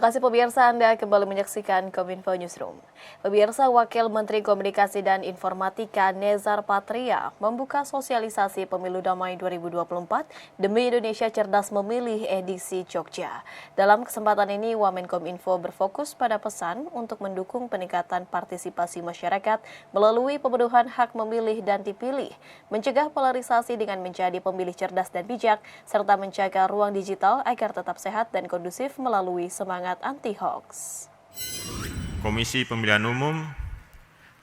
kasih pemirsa, Anda kembali menyaksikan Kominfo Newsroom. Pemirsa, Wakil Menteri Komunikasi dan Informatika Nezar Patria membuka sosialisasi Pemilu Damai 2024 demi Indonesia Cerdas Memilih edisi Jogja. Dalam kesempatan ini, Wamenkominfo berfokus pada pesan untuk mendukung peningkatan partisipasi masyarakat melalui pemenuhan hak memilih dan dipilih, mencegah polarisasi dengan menjadi pemilih cerdas dan bijak, serta menjaga ruang digital agar tetap sehat dan kondusif melalui semangat anti-hoax. Komisi Pemilihan Umum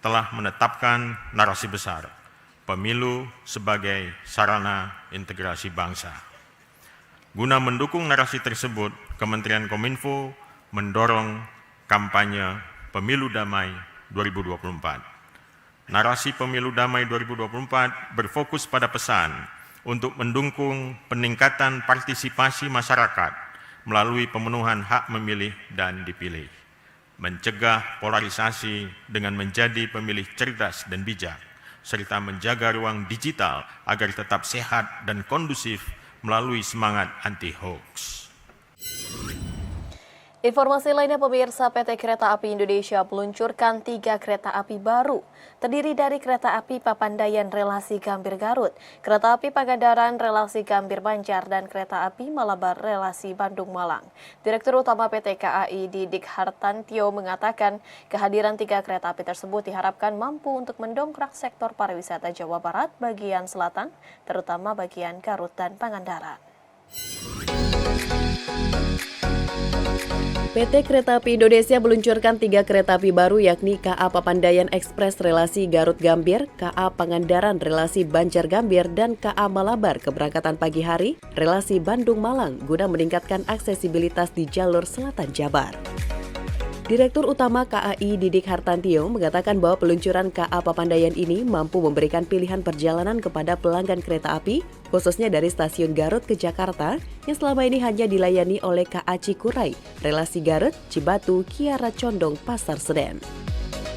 telah menetapkan narasi besar pemilu sebagai sarana integrasi bangsa. Guna mendukung narasi tersebut, Kementerian Kominfo mendorong kampanye Pemilu Damai 2024. Narasi Pemilu Damai 2024 berfokus pada pesan untuk mendukung peningkatan partisipasi masyarakat melalui pemenuhan hak memilih dan dipilih, mencegah polarisasi dengan menjadi pemilih cerdas dan bijak, serta menjaga ruang digital agar tetap sehat dan kondusif melalui semangat anti-hoax. Informasi lainnya, pemirsa, PT Kereta Api Indonesia meluncurkan 3 kereta api baru, terdiri dari kereta api Papandayan relasi Gambir Garut, kereta api Pangandaran relasi Gambir Banjar, dan kereta api Malabar relasi Bandung Malang. Direktur Utama PT KAI Didik Hartantio mengatakan kehadiran 3 kereta api tersebut diharapkan mampu untuk mendongkrak sektor pariwisata Jawa Barat bagian selatan, terutama bagian Garut dan Pangandaran. PT Kereta Api Indonesia meluncurkan 3 kereta api baru, yakni KA Papandayan Express relasi Garut Gambir, KA Pangandaran relasi Banjar Gambir, dan KA Malabar keberangkatan pagi hari relasi Bandung Malang guna meningkatkan aksesibilitas di jalur selatan Jabar. Direktur Utama KAI Didik Hartantio mengatakan bahwa peluncuran KA Papandayan ini mampu memberikan pilihan perjalanan kepada pelanggan kereta api, khususnya dari stasiun Garut ke Jakarta, yang selama ini hanya dilayani oleh KA Cikuray, relasi Garut, Cibatu, Kiara Condong, Pasar Senen.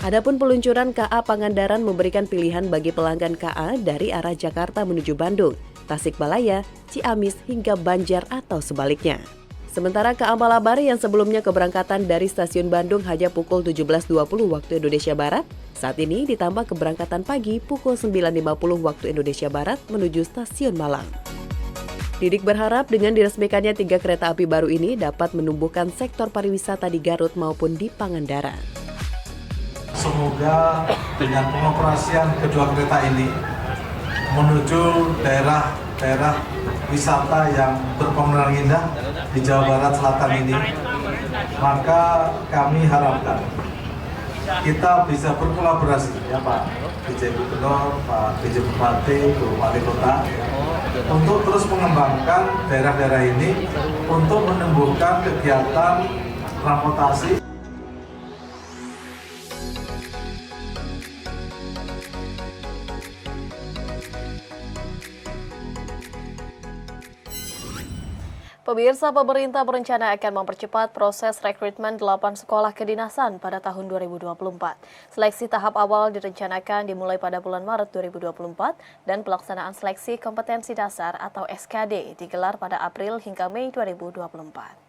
Adapun peluncuran KA Pangandaran memberikan pilihan bagi pelanggan KA dari arah Jakarta menuju Bandung, Tasikmalaya, Ciamis hingga Banjar atau sebaliknya. Sementara KA Malabar yang sebelumnya keberangkatan dari stasiun Bandung hanya pukul 17.20 waktu Indonesia Barat, saat ini ditambah keberangkatan pagi pukul 9.50 waktu Indonesia Barat menuju stasiun Malang. Didik berharap dengan diresmikannya 3 kereta api baru ini dapat menumbuhkan sektor pariwisata di Garut maupun di Pangandaran. Semoga dengan pengoperasian kedua kereta ini menuju daerah wisata yang berpemandangan indah di Jawa Barat Selatan ini, maka kami harapkan kita bisa berkolaborasi, ya Pak PJ Gubernur, Pak PJ Bupati, Bu Wali Kota, untuk terus mengembangkan daerah-daerah ini untuk menumbuhkan kegiatan transportasi. Pemirsa, pemerintah berencana akan mempercepat proses rekrutmen 8 sekolah kedinasan pada tahun 2024. Seleksi tahap awal direncanakan dimulai pada bulan Maret 2024 dan pelaksanaan seleksi kompetensi dasar atau SKD digelar pada April hingga Mei 2024.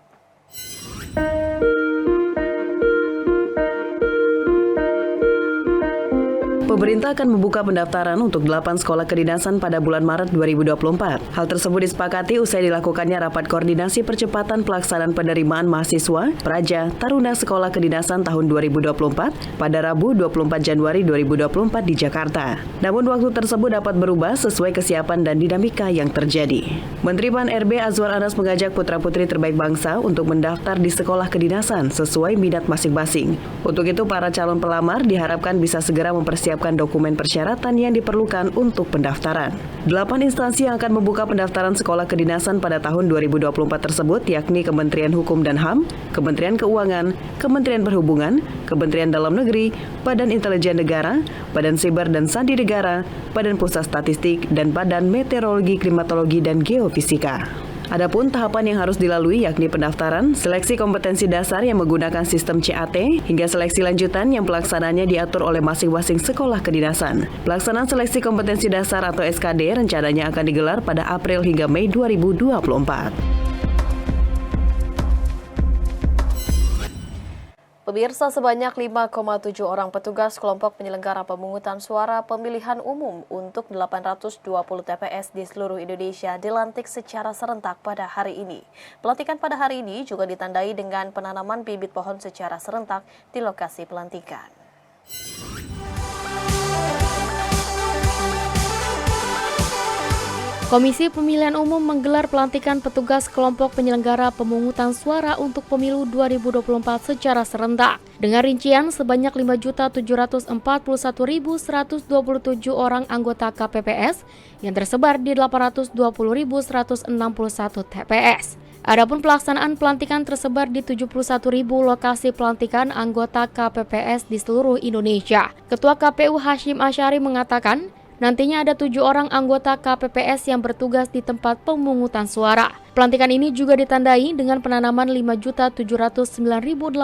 Pemerintah akan membuka pendaftaran untuk 8 sekolah kedinasan pada bulan Maret 2024. Hal tersebut disepakati usai dilakukannya rapat koordinasi percepatan pelaksanaan penerimaan mahasiswa, praja, taruna sekolah kedinasan tahun 2024 pada Rabu 24 Januari 2024 di Jakarta. Namun waktu tersebut dapat berubah sesuai kesiapan dan dinamika yang terjadi. Menteri Pan-RB Azwar Anas mengajak putra-putri terbaik bangsa untuk mendaftar di sekolah kedinasan sesuai minat masing-masing. Untuk itu, para calon pelamar diharapkan bisa segera mempersiapkan dokumen persyaratan yang diperlukan untuk pendaftaran. 8 instansi yang akan membuka pendaftaran sekolah kedinasan pada tahun 2024 tersebut yakni Kementerian Hukum dan HAM, Kementerian Keuangan, Kementerian Perhubungan, Kementerian Dalam Negeri, Badan Intelijen Negara, Badan Siber dan Sandi Negara, Badan Pusat Statistik, dan Badan Meteorologi, Klimatologi, dan Geofisika. Adapun tahapan yang harus dilalui yakni pendaftaran, seleksi kompetensi dasar yang menggunakan sistem CAT, hingga seleksi lanjutan yang pelaksananya diatur oleh masing-masing sekolah kedinasan. Pelaksanaan seleksi kompetensi dasar atau SKD rencananya akan digelar pada April hingga Mei 2024. Pemirsa, sebanyak 5,7 orang petugas kelompok penyelenggara pemungutan suara pemilihan umum untuk 820 TPS di seluruh Indonesia dilantik secara serentak pada hari ini. Pelantikan pada hari ini juga ditandai dengan penanaman bibit pohon secara serentak di lokasi pelantikan. Komisi Pemilihan Umum menggelar pelantikan petugas kelompok penyelenggara pemungutan suara untuk pemilu 2024 secara serentak. Dengan rincian sebanyak 5.741.127 orang anggota KPPS yang tersebar di 820.161 TPS. Adapun pelaksanaan pelantikan tersebar di 71.000 lokasi pelantikan anggota KPPS di seluruh Indonesia. Ketua KPU Hasyim Asyari mengatakan, nantinya ada 7 orang anggota KPPS yang bertugas di tempat pemungutan suara. Pelantikan ini juga ditandai dengan penanaman 5.709.898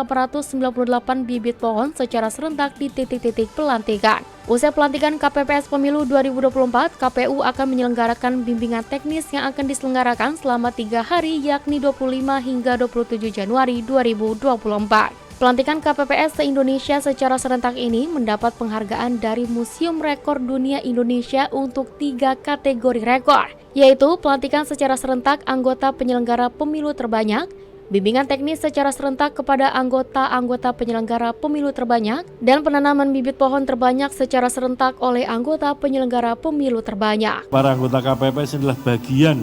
bibit pohon secara serentak di titik-titik pelantikan. Usai pelantikan KPPS Pemilu 2024, KPU akan menyelenggarakan bimbingan teknis yang akan diselenggarakan selama 3 hari yakni 25 hingga 27 Januari 2024. Pelantikan KPPS se-Indonesia secara serentak ini mendapat penghargaan dari Museum Rekor Dunia Indonesia untuk 3 kategori rekor, yaitu pelantikan secara serentak anggota penyelenggara pemilu terbanyak, bimbingan teknis secara serentak kepada anggota penyelenggara pemilu terbanyak, dan penanaman bibit pohon terbanyak secara serentak oleh anggota penyelenggara pemilu terbanyak. Para anggota KPPS adalah bagian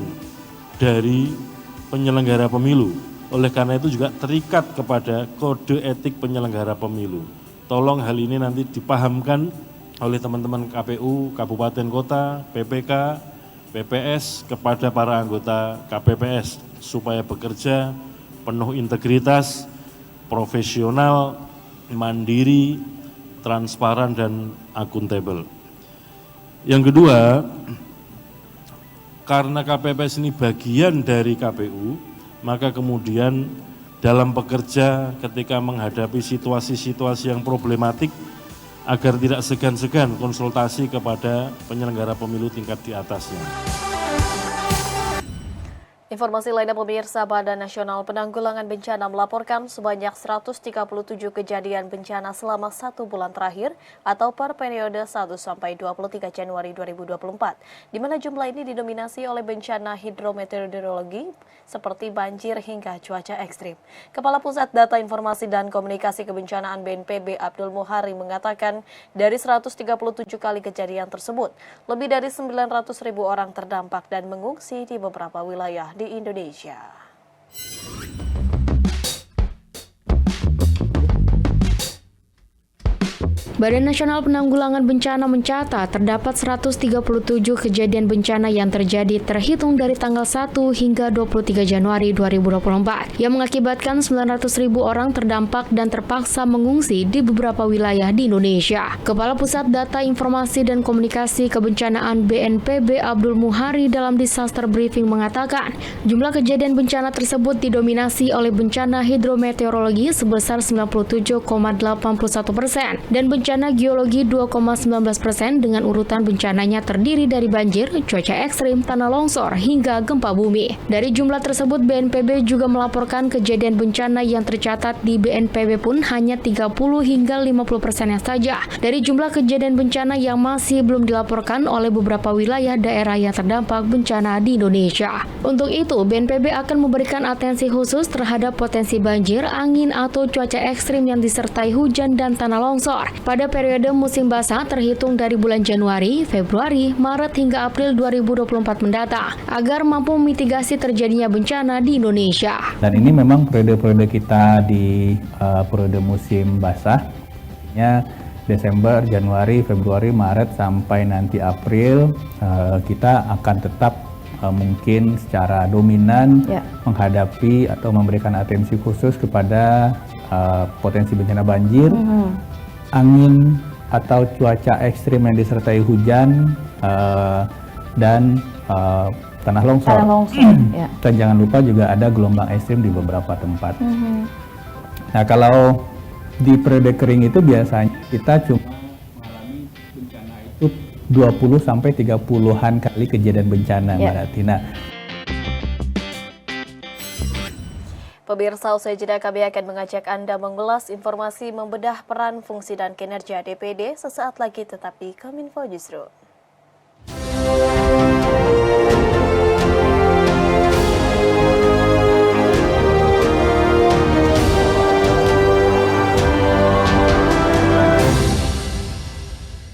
dari penyelenggara pemilu. Oleh karena itu juga terikat kepada kode etik penyelenggara pemilu. Tolong hal ini nanti dipahamkan oleh teman-teman KPU, Kabupaten Kota, PPK, PPS kepada para anggota KPPS supaya bekerja penuh integritas, profesional, mandiri, transparan, dan akuntabel. Yang kedua, karena KPPS ini bagian dari KPU, maka kemudian dalam bekerja ketika menghadapi situasi-situasi yang problematik agar tidak segan-segan konsultasi kepada penyelenggara pemilu tingkat di atasnya. Informasi lainnya pemirsa, Badan Nasional Penanggulangan Bencana melaporkan sebanyak 137 kejadian bencana selama 1 bulan terakhir atau per periode 1 sampai 23 Januari 2024, di mana jumlah ini didominasi oleh bencana hidrometeorologi seperti banjir hingga cuaca ekstrim. Kepala Pusat Data Informasi dan Komunikasi Kebencanaan BNPB Abdul Muhari mengatakan dari 137 kali kejadian tersebut, lebih dari 900.000 orang terdampak dan mengungsi di beberapa wilayah di Indonesia. Badan Nasional Penanggulangan Bencana mencatat terdapat 137 kejadian bencana yang terjadi terhitung dari tanggal 1 hingga 23 Januari 2024 yang mengakibatkan 900.000 orang terdampak dan terpaksa mengungsi di beberapa wilayah di Indonesia. Kepala Pusat Data Informasi dan Komunikasi Kebencanaan BNPB Abdul Muhari dalam disaster briefing mengatakan jumlah kejadian bencana tersebut didominasi oleh bencana hidrometeorologi sebesar 97,81% dan bencana geologi 2,19% dengan urutan bencananya terdiri dari banjir, cuaca ekstrim, tanah longsor, hingga gempa bumi. Dari jumlah tersebut, BNPB juga melaporkan kejadian bencana yang tercatat di BNPB pun hanya 30 hingga 50% saja dari jumlah kejadian bencana yang masih belum dilaporkan oleh beberapa wilayah daerah yang terdampak bencana di Indonesia. Untuk itu, BNPB akan memberikan atensi khusus terhadap potensi banjir, angin, atau cuaca ekstrim yang disertai hujan dan tanah longsor pada periode musim basah terhitung dari bulan Januari, Februari, Maret hingga April 2024 mendatang agar mampu memitigasi terjadinya bencana di Indonesia. Dan ini memang periode-periode kita di periode musim basah, ya Desember, Januari, Februari, Maret sampai nanti April kita akan tetap mungkin secara dominan menghadapi atau memberikan atensi khusus kepada potensi bencana banjir, angin atau cuaca ekstrim yang disertai hujan dan tanah longsor. Ya. Dan jangan lupa juga ada gelombang ekstrim di beberapa tempat. Nah, kalau di periode kering itu biasanya kita cuma mengalami bencana itu 20 sampai 30-an kali kejadian bencana, Mbak Rati. Nah, Pemirsa, usai jeda kami akan mengajak Anda mengulas informasi membedah peran, fungsi, dan kinerja DPD sesaat lagi, tetap di Kominfo Justru.